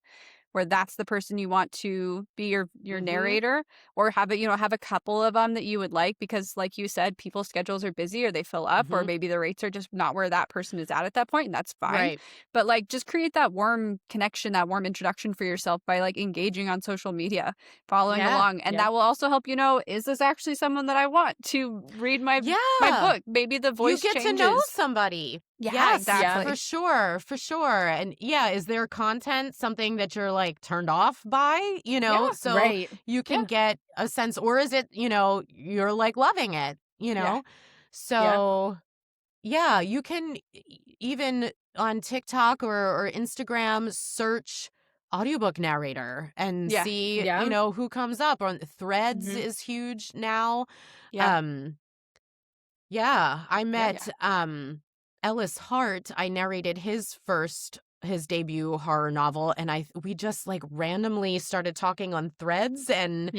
where that's the person you want to be your narrator, or have a couple of them that you would like, because like you said, people's schedules are busy or they fill up, or maybe the rates are just not where that person is at that point, and that's fine. But just create that warm connection, that warm introduction for yourself by engaging on social media, following along, and that will also help is this actually someone that I want to read my book? Maybe the voice you get changes. to know somebody. Exactly. For sure. And is their content something that you're turned off by, so you can get a sense, or is it, you're loving it, so you can even on TikTok or Instagram search audiobook narrator and see, who comes up. On Threads is huge now. I met Ellis Hart. I narrated his debut horror novel, and we just randomly started talking on Threads and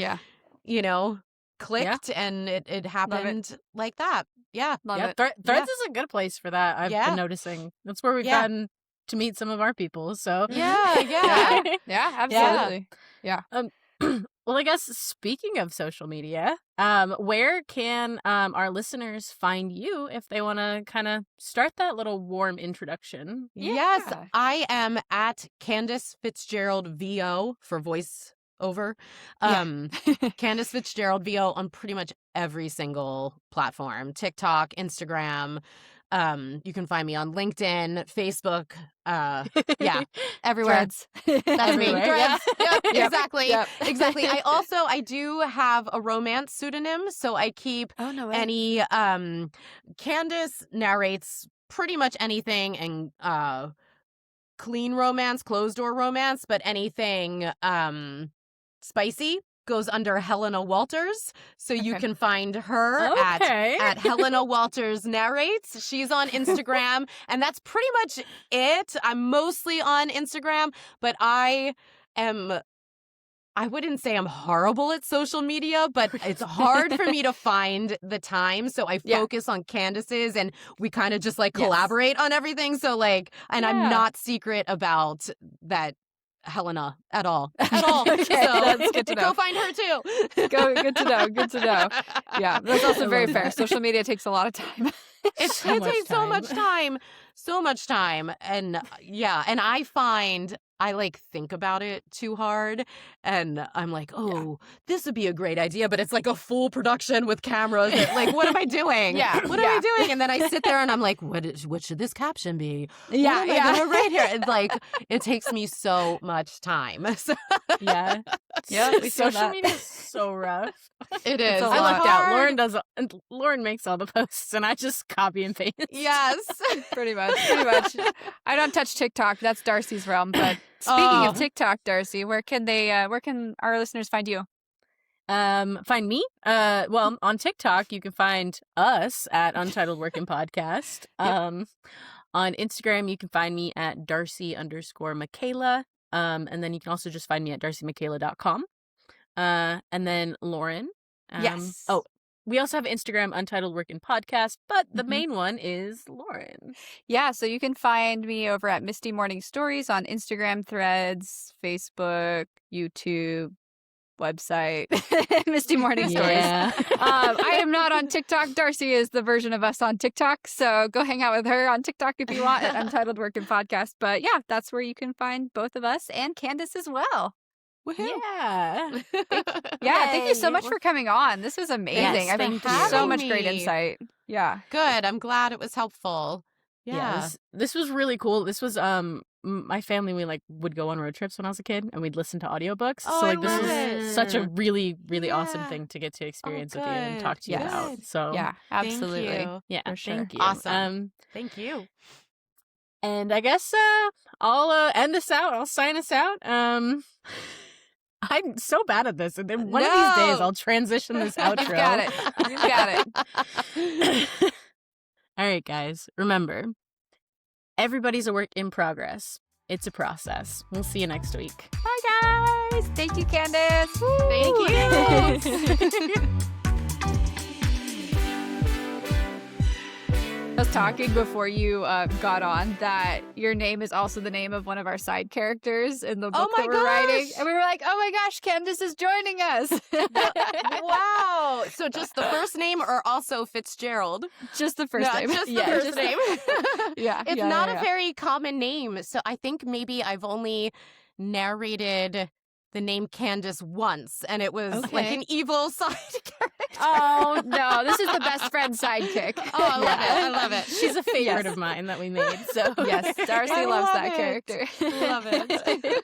clicked, and it happened like that. Yeah. Love it. Threads is a good place for that. I've been noticing. That's where we've gotten to meet some of our people. So Yeah, absolutely. Yeah. Well, I guess speaking of social media, where can our listeners find you if they want to kind of start that little warm introduction? Yes, I am at Candace Fitzgerald VO for voiceover. Candace Fitzgerald VO on pretty much every single platform: TikTok, Instagram. You can find me on LinkedIn, Facebook. Everywhere. Threads. That's me. Threads. Yep, exactly. Yep. Exactly. I do have a romance pseudonym, so I keep any Candace narrates pretty much anything, and clean romance, closed door romance, but anything spicy goes under Helena Walters. So you can find her at Helena Walters Narrates. She's on Instagram, and that's pretty much it. I'm mostly on Instagram, but I wouldn't say I'm horrible at social media, but it's hard for me to find the time. So I focus on Candace's, and we kind of just like collaborate on everything. So like, and I'm not secret about that Helena at all. Okay, so that's good to know. Go find her too. Good to know. Good to know. Yeah, that's also very fair. Social media takes a lot of time. It takes so much time. And and I find I like think about it too hard, and I'm like, this would be a great idea, but it's like a full production with cameras. Like, what am I doing? What am I doing? And then I sit there and I'm like, what should this caption be? What am I gonna write here? It's like, it takes me so much time. Social media is so rough. It is. I lucked out. Lauren makes all the posts, and I just copy and paste. Yes, pretty much. I don't touch TikTok. That's Darcy's realm. But speaking of TikTok, Darcy, where can our listeners find you? Find me? Well, on TikTok, you can find us at Untitled Working Podcast. On Instagram, you can find me at Darcy_Michaela. And then you can also just find me at darcymichaela.com. And then Lauren. Yes. Oh, we also have Instagram, Untitled Working Podcast, but the main one is Lauren. Yeah, so you can find me over at Misty Morning Stories on Instagram, Threads, Facebook, YouTube, website, Misty Morning Stories. I am not on TikTok. Darcy is the version of us on TikTok, so go hang out with her on TikTok if you want at Untitled Working Podcast. But yeah, that's where you can find both of us and Candace as well. Woohoo. Yeah. Thank you so much for coming on. This was amazing. Yes, I think so much great insight. Yeah. Good. I'm glad it was helpful. Yeah. This was really cool. This was my family, we like would go on road trips when I was a kid, and we'd listen to audiobooks. Oh, so like this is such a really, really awesome thing to get to experience with you and talk to you about. So yeah, absolutely. Thank you. Yeah, for sure. Thank you. Awesome. Thank you. And I guess I'll end us out. I'll sign us out. I'm so bad at this, and then one of these days I'll transition this outro. You've got it. All right, guys. Remember, everybody's a work in progress. It's a process. We'll see you next week. Bye, guys. Thank you, Candace. Thank you. I was talking before you got on that your name is also the name of one of our side characters in the book that we're writing. And we were like, oh my gosh, Candace is joining us. Wow. So just the first name or also Fitzgerald? Just the first name. Just the first name. It's not a yeah. very common name. So I think maybe I've only narrated the name Candace once, and it was like an evil side character. Oh, no. This is the best friend sidekick. Oh, I love it. She's a favorite of mine that we made. So yes, Darcy loves that character. Love it.